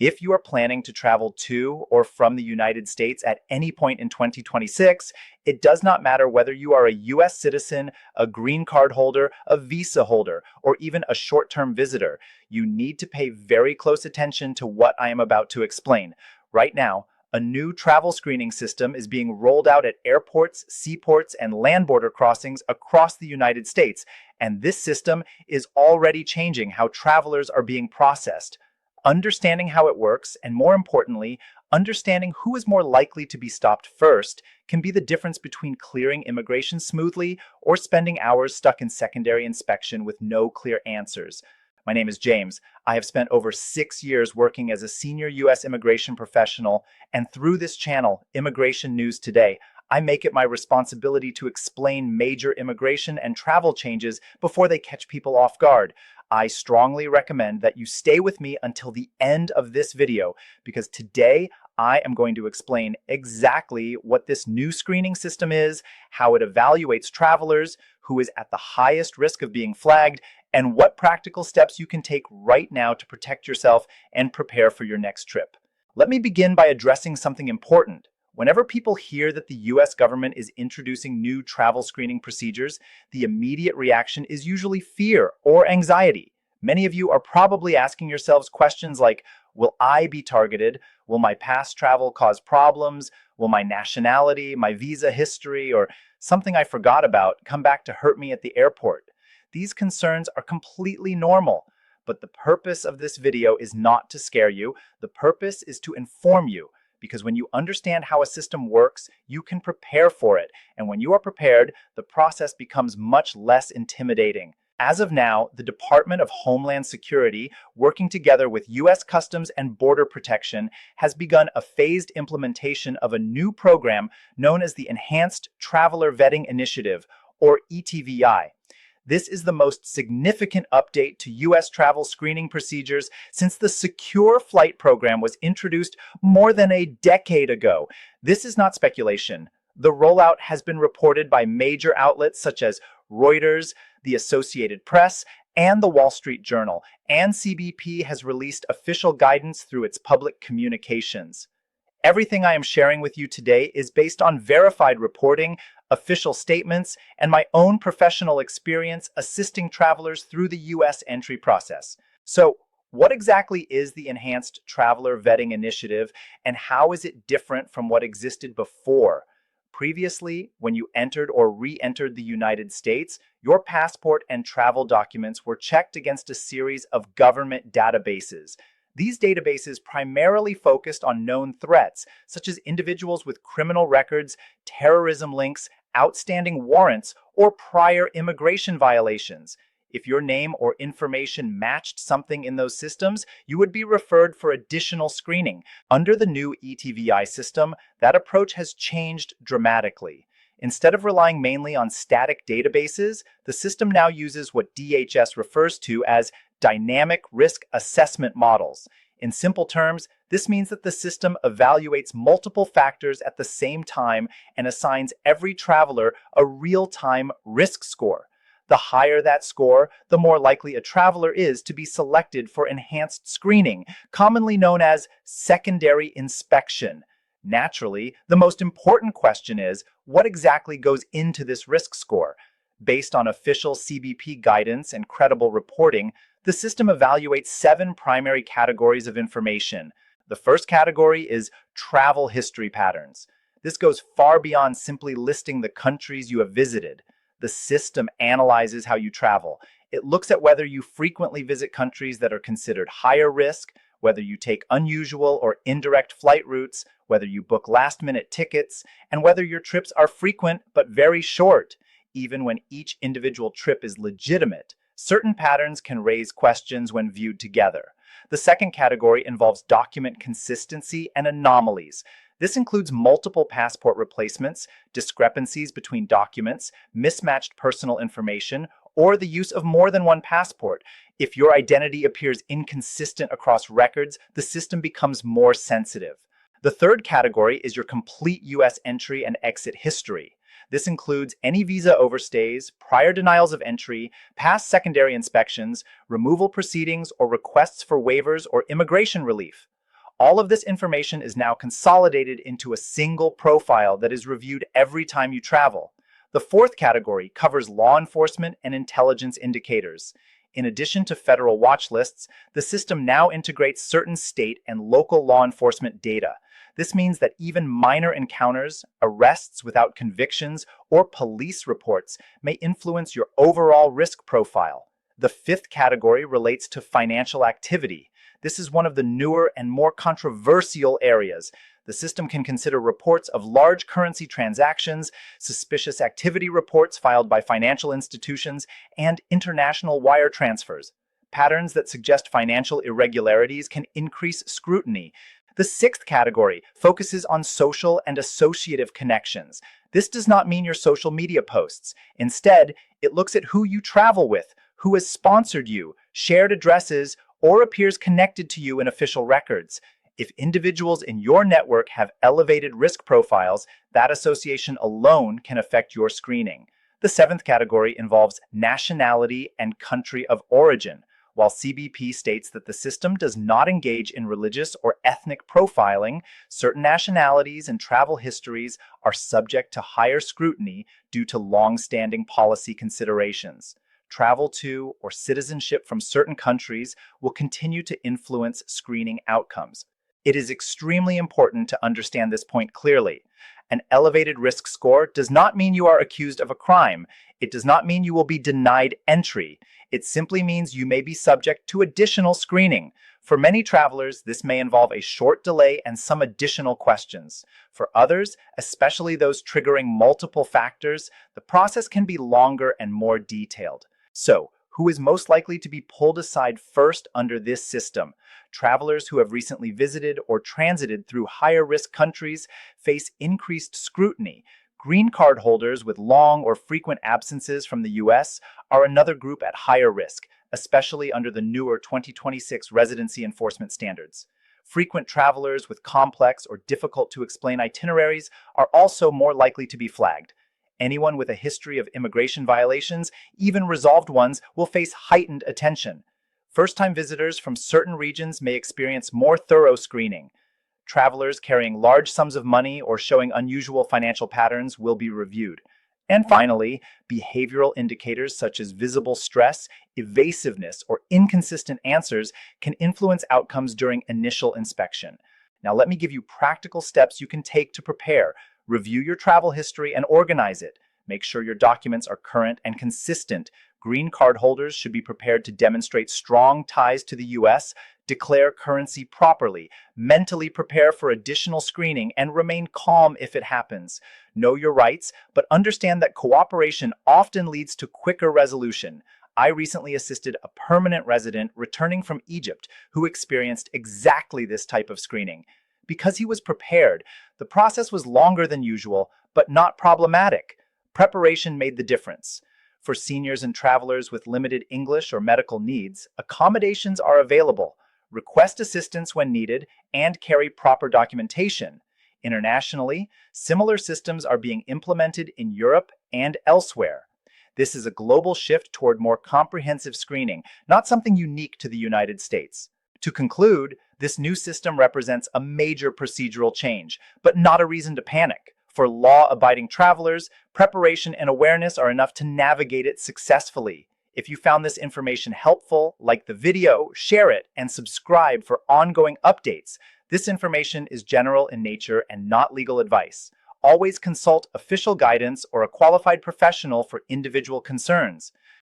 If you are planning to travel to or from the United States at any point in 2026, it does not matter whether you are a US citizen, a green card holder, a visa holder, or even a short-term visitor. You need to pay very close attention to what I am about to explain. Right now, a new travel screening system is being rolled out at airports, seaports, and land border crossings across the United States, and this system is already changing how travelers are being processed. Understanding how it works, and more importantly, understanding who is more likely to be stopped first, can be the difference between clearing immigration smoothly or spending hours stuck in secondary inspection with no clear answers. My name is James. I have spent over 6 years working as a senior U.S. immigration professional, and through this channel, Immigration News Today, I make it my responsibility to explain major immigration and travel changes before they catch people off guard. I strongly recommend that you stay with me until the end of this video, because today I am going to explain exactly what this new screening system is, how it evaluates travelers, who is at the highest risk of being flagged, and what practical steps you can take right now to protect yourself and prepare for your next trip. Let me begin by addressing something important. Whenever people hear that the US government is introducing new travel screening procedures, the immediate reaction is usually fear or anxiety. Many of you are probably asking yourselves questions like, will I be targeted? Will my past travel cause problems? Will my nationality, my visa history, or something I forgot about come back to hurt me at the airport? These concerns are completely normal, but the purpose of this video is not to scare you. The purpose is to inform you. Because when you understand how a system works, you can prepare for it. And when you are prepared, the process becomes much less intimidating. As of now, the Department of Homeland Security, working together with U.S. Customs and Border Protection, has begun a phased implementation of a new program known as the Enhanced Traveler Vetting Initiative, or ETVI. This is the most significant update to U.S. travel screening procedures since the Secure Flight Program was introduced more than a decade ago. This is not speculation. The rollout has been reported by major outlets such as Reuters, the Associated Press, and the Wall Street Journal, and CBP has released official guidance through its public communications. Everything I am sharing with you today is based on verified reporting, official statements, and my own professional experience assisting travelers through the U.S. entry process. So, what exactly is the Enhanced Traveler Vetting Initiative, and how is it different from what existed before? Previously, when you entered or re-entered the United States, your passport and travel documents were checked against a series of government databases. These databases primarily focused on known threats, such as individuals with criminal records, terrorism links, outstanding warrants, or prior immigration violations. If your name or information matched something in those systems, you would be referred for additional screening. Under the new ETVI system, that approach has changed dramatically. Instead of relying mainly on static databases, the system now uses what DHS refers to as dynamic risk assessment models. In simple terms, this means that the system evaluates multiple factors at the same time and assigns every traveler a real-time risk score. The higher that score, the more likely a traveler is to be selected for enhanced screening, commonly known as secondary inspection. Naturally, the most important question is, what exactly goes into this risk score? Based on official CBP guidance and credible reporting, the system evaluates 7 primary categories of information. The first category is travel history patterns. This goes far beyond simply listing the countries you have visited. The system analyzes how you travel. It looks at whether you frequently visit countries that are considered higher risk, whether you take unusual or indirect flight routes, whether you book last-minute tickets, and whether your trips are frequent but very short. Even when each individual trip is legitimate, certain patterns can raise questions when viewed together. The second category involves document consistency and anomalies. This includes multiple passport replacements, discrepancies between documents, mismatched personal information, or the use of more than one passport. If your identity appears inconsistent across records, the system becomes more sensitive. The third category is your complete U.S. entry and exit history. This includes any visa overstays, prior denials of entry, past secondary inspections, removal proceedings, or requests for waivers or immigration relief. All of this information is now consolidated into a single profile that is reviewed every time you travel. The fourth category covers law enforcement and intelligence indicators. In addition to federal watch lists, the system now integrates certain state and local law enforcement data. This means that even minor encounters, arrests without convictions, or police reports may influence your overall risk profile. The fifth category relates to financial activity. This is one of the newer and more controversial areas. The system can consider reports of large currency transactions, suspicious activity reports filed by financial institutions, and international wire transfers. Patterns that suggest financial irregularities can increase scrutiny. The sixth category focuses on social and associative connections. This does not mean your social media posts. Instead, it looks at who you travel with, who has sponsored you, shared addresses, or appears connected to you in official records. If individuals in your network have elevated risk profiles, that association alone can affect your screening. The seventh category involves nationality and country of origin. While CBP states that the system does not engage in religious or ethnic profiling, certain nationalities and travel histories are subject to higher scrutiny due to long-standing policy considerations. Travel to or citizenship from certain countries will continue to influence screening outcomes. It is extremely important to understand this point clearly. An elevated risk score does not mean you are accused of a crime. It does not mean you will be denied entry. It simply means you may be subject to additional screening. For many travelers, this may involve a short delay and some additional questions. For others, especially those triggering multiple factors, the process can be longer and more detailed. So, who is most likely to be pulled aside first under this system? Travelers who have recently visited or transited through higher risk countries face increased scrutiny. Green card holders with long or frequent absences from the US are another group at higher risk, especially under the newer 2026 residency enforcement standards. Frequent travelers with complex or difficult to explain itineraries are also more likely to be flagged. Anyone with a history of immigration violations, even resolved ones, will face heightened attention. First-time visitors from certain regions may experience more thorough screening. Travelers carrying large sums of money or showing unusual financial patterns will be reviewed. And finally, behavioral indicators such as visible stress, evasiveness, or inconsistent answers can influence outcomes during initial inspection. Now, let me give you practical steps you can take to prepare. Review your travel history and organize it. Make sure your documents are current and consistent. Green card holders should be prepared to demonstrate strong ties to the US, declare currency properly, mentally prepare for additional screening, and remain calm if it happens. Know your rights, but understand that cooperation often leads to quicker resolution. I recently assisted a permanent resident returning from Egypt who experienced exactly this type of screening. Because he was prepared, the process was longer than usual, but not problematic. Preparation made the difference. For seniors and travelers with limited English or medical needs, accommodations are available. Request assistance when needed and carry proper documentation. Internationally, similar systems are being implemented in Europe and elsewhere. This is a global shift toward more comprehensive screening, not something unique to the United States. To conclude, this new system represents a major procedural change, but not a reason to panic. For law-abiding travelers, preparation and awareness are enough to navigate it successfully. If you found this information helpful, like the video, share it, and subscribe for ongoing updates. This information is general in nature and not legal advice. Always consult official guidance or a qualified professional for individual concerns.